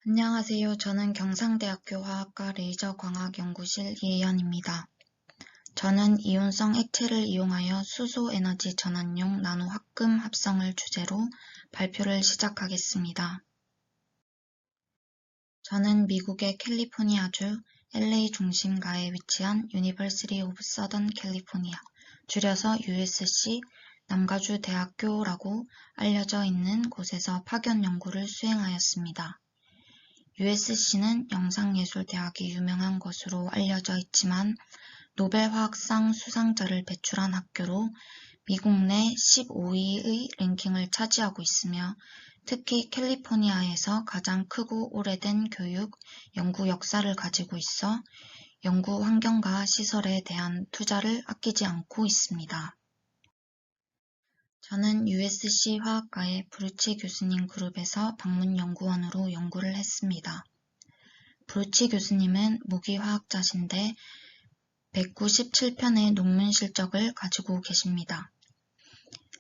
안녕하세요. 저는 경상대학교 화학과 레이저광학연구실 이혜연입니다. 저는 이온성 액체를 이용하여 수소 에너지 전환용 나노 합금 합성을 주제로 발표를 시작하겠습니다. 저는 미국의 캘리포니아주 LA 중심가에 위치한 University of Southern California, 줄여서 USC 남가주 대학교라고 알려져 있는 곳에서 파견 연구를 수행하였습니다. USC는 영상예술대학이 유명한 것으로 알려져 있지만 노벨 화학상 수상자를 배출한 학교로 미국 내 15위의 랭킹을 차지하고 있으며 특히 캘리포니아에서 가장 크고 오래된 교육, 연구 역사를 가지고 있어 연구 환경과 시설에 대한 투자를 아끼지 않고 있습니다. 저는 USC 화학과의 브루치 교수님 그룹에서 방문연구원으로 연구를 했습니다. 브루치 교수님은 무기화학자신데 197편의 논문 실적을 가지고 계십니다.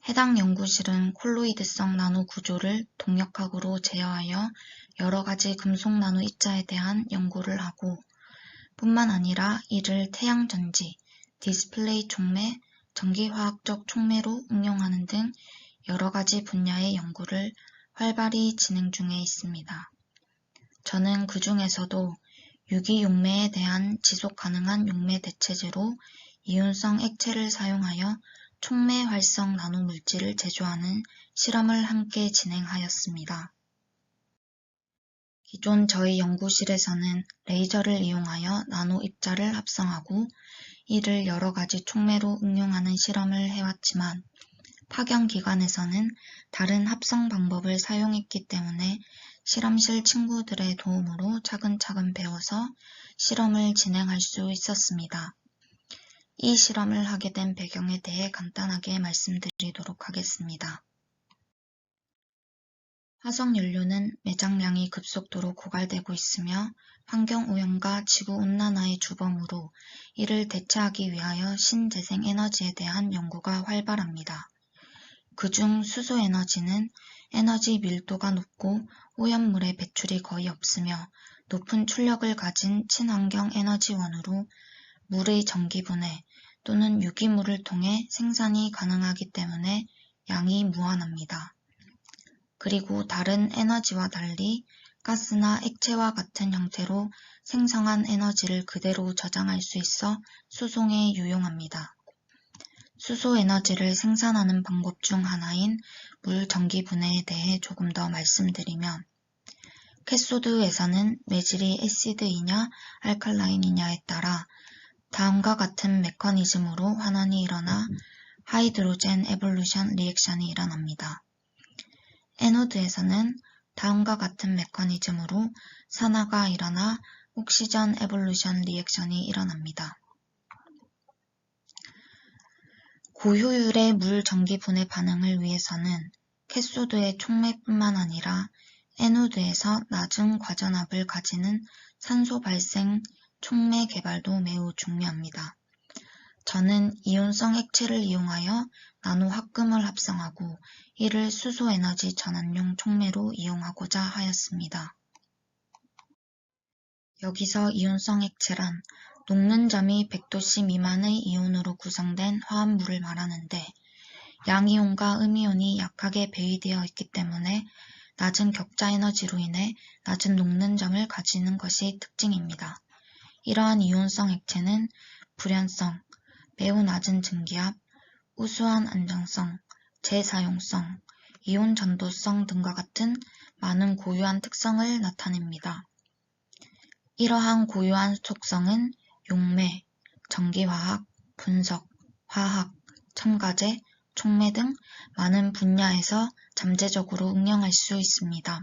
해당 연구실은 콜로이드성 나노 구조를 동력학으로 제어하여 여러 가지 금속 나노 입자에 대한 연구를 하고 뿐만 아니라 이를 태양전지, 디스플레이 촉매, 전기화학적 촉매로 응용하는 등 여러 가지 분야의 연구를 활발히 진행 중에 있습니다. 저는 그 중에서도 유기용매에 대한 지속가능한 용매 대체제로 이온성 액체를 사용하여 촉매 활성 나노물질을 제조하는 실험을 함께 진행하였습니다. 기존 저희 연구실에서는 레이저를 이용하여 나노 입자를 합성하고 이를 여러 가지 촉매로 응용하는 실험을 해왔지만 파견 기관에서는 다른 합성 방법을 사용했기 때문에 실험실 친구들의 도움으로 차근차근 배워서 실험을 진행할 수 있었습니다. 이 실험을 하게 된 배경에 대해 간단하게 말씀드리도록 하겠습니다. 화석연료는 매장량이 급속도로 고갈되고 있으며 환경오염과 지구온난화의 주범으로 이를 대체하기 위하여 신재생 에너지에 대한 연구가 활발합니다. 그중 수소에너지는 에너지 밀도가 높고 오염물의 배출이 거의 없으며 높은 출력을 가진 친환경 에너지원으로 물의 전기분해 또는 유기물을 통해 생산이 가능하기 때문에 양이 무한합니다. 그리고 다른 에너지와 달리 가스나 액체와 같은 형태로 생성한 에너지를 그대로 저장할 수 있어 수송에 유용합니다. 수소 에너지를 생산하는 방법 중 하나인 물 전기 분해에 대해 조금 더 말씀드리면 캐소드에서는 매질이 애시드이냐 알칼라인이냐에 따라 다음과 같은 메커니즘으로 환원이 일어나 하이드로젠 에볼루션 리액션이 일어납니다. 에노드에서는 다음과 같은 메커니즘으로 산화가 일어나 옥시전 에볼루션 리액션이 일어납니다. 고효율의 물 전기 분해 반응을 위해서는 캐소드의 촉매뿐만 아니라 에노드에서 낮은 과전압을 가지는 산소 발생 촉매 개발도 매우 중요합니다. 저는 이온성 액체를 이용하여 나노 합금을 합성하고 이를 수소 에너지 전환용 촉매로 이용하고자 하였습니다. 여기서 이온성 액체란 녹는 점이 100도씨 미만의 이온으로 구성된 화합물을 말하는데 양이온과 음이온이 약하게 배위되어 있기 때문에 낮은 격자 에너지로 인해 낮은 녹는 점을 가지는 것이 특징입니다. 이러한 이온성 액체는 불연성, 매우 낮은 증기압, 우수한 안정성, 재사용성, 이온 전도성 등과 같은 많은 고유한 특성을 나타냅니다. 이러한 고유한 속성은 용매, 전기화학, 분석, 화학, 첨가제, 촉매 등 많은 분야에서 잠재적으로 응용할 수 있습니다.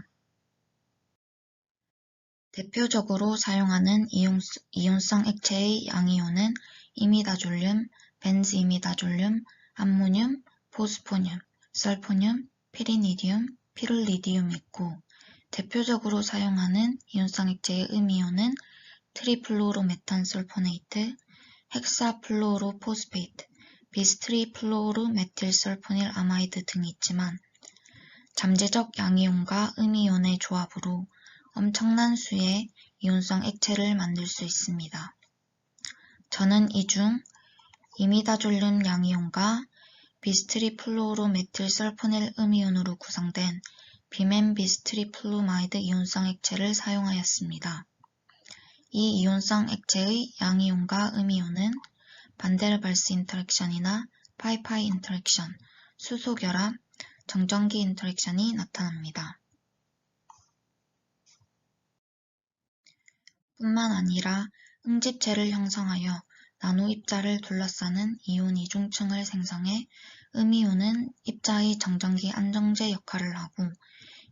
대표적으로 사용하는 이온성 액체의 양이온은 이미다졸륨, 벤즈이미다졸륨, 암모늄, 포스포늄, 설포늄, 피리니디움, 피룰리디움이 있고 대표적으로 사용하는 이온성 액체의 음이온은 트리플로로메탄솔포네이트, 헥사플로로포스페이트, 비스트리플로로메틸설포닐 아마이드 등이 있지만 잠재적 양이온과 음이온의 조합으로 엄청난 수의 이온성 액체를 만들 수 있습니다. 저는 이 중 이미다졸륨 양이온과 비스트리플로로메틸설포닐 음이온으로 구성된 비멘비스트리플로마이드 이온성 액체를 사용하였습니다. 이 이온성 액체의 양이온과 음이온은 반데르발스 인터랙션이나 파이파이 인터랙션, 수소 결합, 정전기 인터랙션이 나타납니다. 뿐만 아니라 응집체를 형성하여 나노 입자를 둘러싸는 이온 이중층을 생성해 음이온은 입자의 정전기 안정제 역할을 하고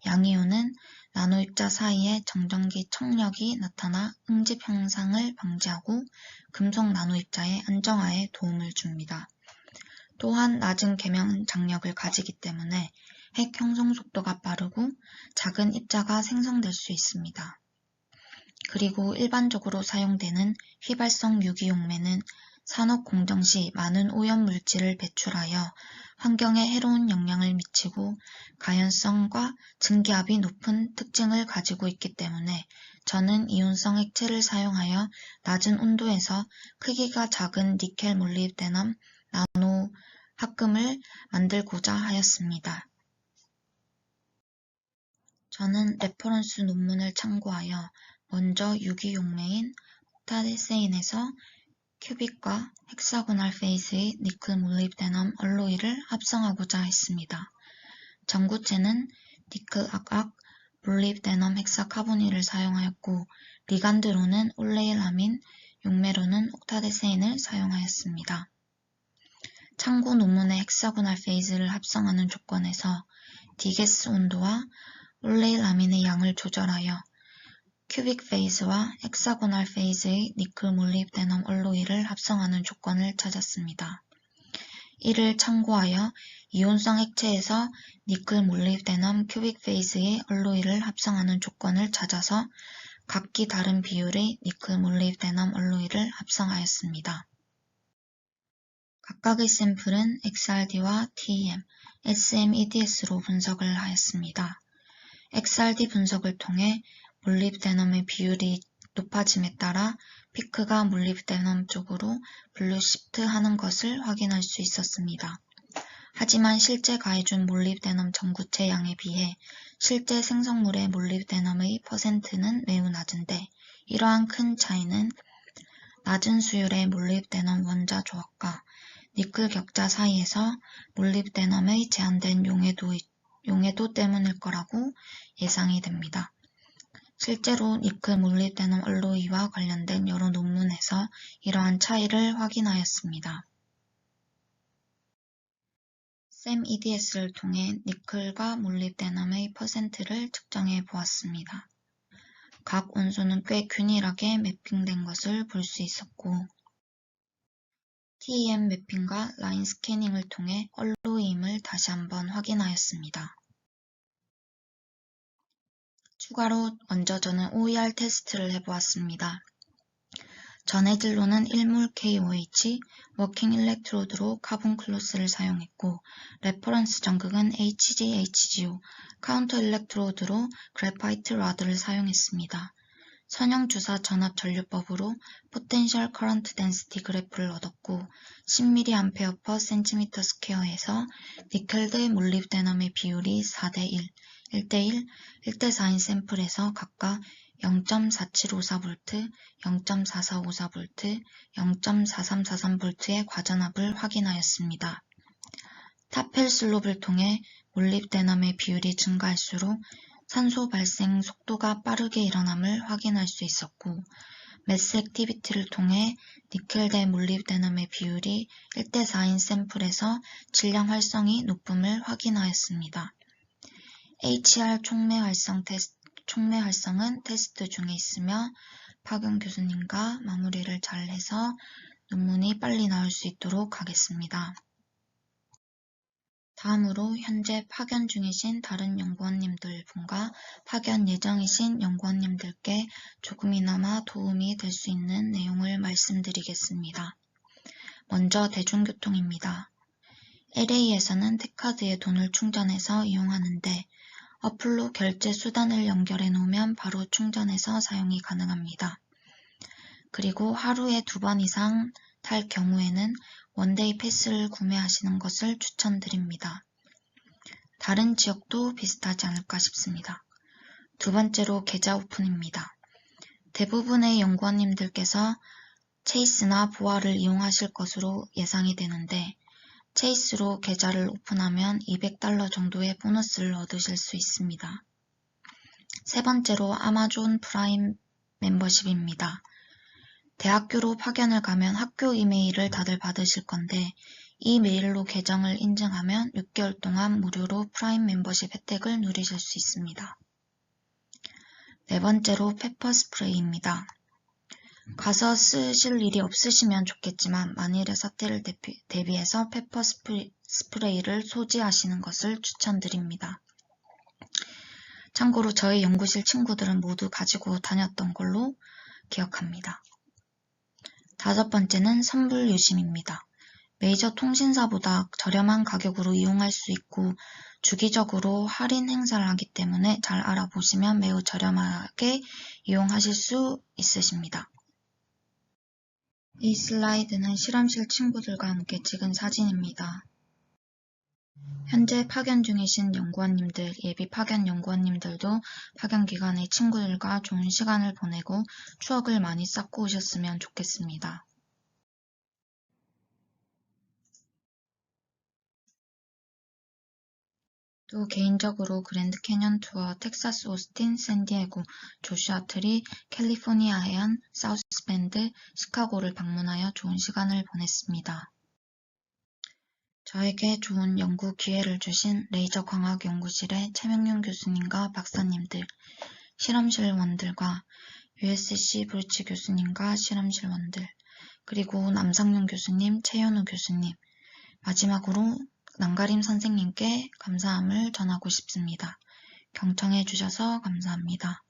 양이온은 나노 입자 사이에 정전기 청력이 나타나 응집 형상을 방지하고 금속 나노 입자의 안정화에 도움을 줍니다. 또한 낮은 계면 장력을 가지기 때문에 핵 형성 속도가 빠르고 작은 입자가 생성될 수 있습니다. 그리고 일반적으로 사용되는 휘발성 유기용매는 산업 공정 시 많은 오염물질을 배출하여 환경에 해로운 영향을 미치고 가연성과 증기압이 높은 특징을 가지고 있기 때문에 저는 이온성 액체를 사용하여 낮은 온도에서 크기가 작은 니켈 몰리브데넘 나노 합금을 만들고자 하였습니다. 저는 레퍼런스 논문을 참고하여 먼저 유기용매인 옥타데세인에서 큐빅과 헥사고날 페이스의 니클 몰리브데넘 알로이를 합성하고자 했습니다. 전구체는 니클 악악 몰리브데넘 헥사카보닐을 사용하였고 리간드로는 올레일아민, 용매로는 옥타데세인을 사용하였습니다. 참고 논문의 헥사고날 페이즈를 합성하는 조건에서 디게스 온도와 올레일아민의 양을 조절하여 큐빅 페이즈와 헥사고날 페이즈의 니클 몰리브데넘 알로이를 합성하는 조건을 찾았습니다. 이를 참고하여 이온성 액체에서 니클 몰리브데넘 큐빅 페이즈의 알로이를 합성하는 조건을 찾아서 각기 다른 비율의 니클 몰리브데넘 알로이를 합성하였습니다. 각각의 샘플은 XRD와 TEM, SMEDS로 분석을 하였습니다. XRD 분석을 통해 몰리브데넘의 비율이 높아짐에 따라 피크가 몰리브데넘 쪽으로 블루 시프트 하는 것을 확인할 수 있었습니다. 하지만 실제 가해준 몰리브데넘 전구체 양에 비해 실제 생성물의 몰리브데넘의 퍼센트는 매우 낮은데 이러한 큰 차이는 낮은 수율의 몰리브데넘 원자 조합과 니클 격자 사이에서 몰리브데넘의 제한된 용해도 때문일 거라고 예상이 됩니다. 실제로 니클 몰리브데넘 알로이와 관련된 여러 논문에서 이러한 차이를 확인하였습니다. SEMEDS를 통해 니클과 몰리브데넘의 퍼센트를 측정해 보았습니다. 각 원소는 꽤 균일하게 매핑된 것을 볼 수 있었고 TEM 매핑과 라인 스캐닝을 통해 알로이임을 다시 한번 확인하였습니다. 추가로 먼저 저는 OER 테스트를 해보았습니다. 전해질로는 1몰 KOH, 워킹 일렉트로드로 카본 클로스를 사용했고 레퍼런스 전극은 HgHgO, 카운터 일렉트로드로 그래파이트 라드를 사용했습니다. 선형 주사 전압 전류법으로 포텐셜 커런트 덴시티 그래프를 얻었고 10mA/cm²에서 니켈 대 몰리브데넘의 비율이 4대1, 1대1, 1대4인 샘플에서 각각 0.4754V, 0.4454V, 0.4343V의 과전압을 확인하였습니다. 타펠 슬롭을 통해 몰리브데넘의 비율이 증가할수록 산소 발생 속도가 빠르게 일어남을 확인할 수 있었고 매스 액티비티를 통해 니켈 대 몰리브데넘의 비율이 1대4인 샘플에서 질량 활성이 높음을 확인하였습니다. HR 촉매 활성은 테스트 중에 있으며 박영 교수님과 마무리를 잘 해서 논문이 빨리 나올 수 있도록 하겠습니다. 다음으로 현재 파견 중이신 다른 연구원님들 분과 파견 예정이신 연구원님들께 조금이나마 도움이 될 수 있는 내용을 말씀드리겠습니다. 먼저 대중교통입니다. LA에서는 택하드에 돈을 충전해서 이용하는데 어플로 결제 수단을 연결해 놓으면 바로 충전해서 사용이 가능합니다. 그리고 하루에 2번 이상 탈 경우에는 원데이 패스를 구매하시는 것을 추천드립니다. 다른 지역도 비슷하지 않을까 싶습니다. 두 번째로 계좌 오픈입니다. 대부분의 연구원님들께서 체이스나 보아를 이용하실 것으로 예상이 되는데 체이스로 계좌를 오픈하면 $200 정도의 보너스를 얻으실 수 있습니다. 세 번째로 아마존 프라임 멤버십입니다. 대학교로 파견을 가면 학교 이메일을 다들 받으실 건데 이 메일로 계정을 인증하면 6개월 동안 무료로 프라임 멤버십 혜택을 누리실 수 있습니다. 네 번째로 페퍼 스프레이입니다. 가서 쓰실 일이 없으시면 좋겠지만 만일의 사태를 대비해서 페퍼 스프레이를 소지하시는 것을 추천드립니다. 참고로 저희 연구실 친구들은 모두 가지고 다녔던 걸로 기억합니다. 다섯 번째는 선불 유심입니다. 메이저 통신사보다 저렴한 가격으로 이용할 수 있고 주기적으로 할인 행사를 하기 때문에 잘 알아보시면 매우 저렴하게 이용하실 수 있으십니다. 이 슬라이드는 실험실 친구들과 함께 찍은 사진입니다. 현재 파견 중이신 연구원님들, 예비 파견 연구원님들도 파견 기간에 친구들과 좋은 시간을 보내고 추억을 많이 쌓고 오셨으면 좋겠습니다. 또 개인적으로 그랜드 캐년 투어, 텍사스 오스틴, 샌디에고, 조슈아 트리, 캘리포니아 해안, 사우스 밴드, 시카고를 방문하여 좋은 시간을 보냈습니다. 저에게 좋은 연구 기회를 주신 레이저 광학 연구실의 최명윤 교수님과 박사님들, 실험실원들과 USC 브루치 교수님과 실험실원들, 그리고 남상윤 교수님, 최현우 교수님, 마지막으로 남가림 선생님께 감사함을 전하고 싶습니다. 경청해 주셔서 감사합니다.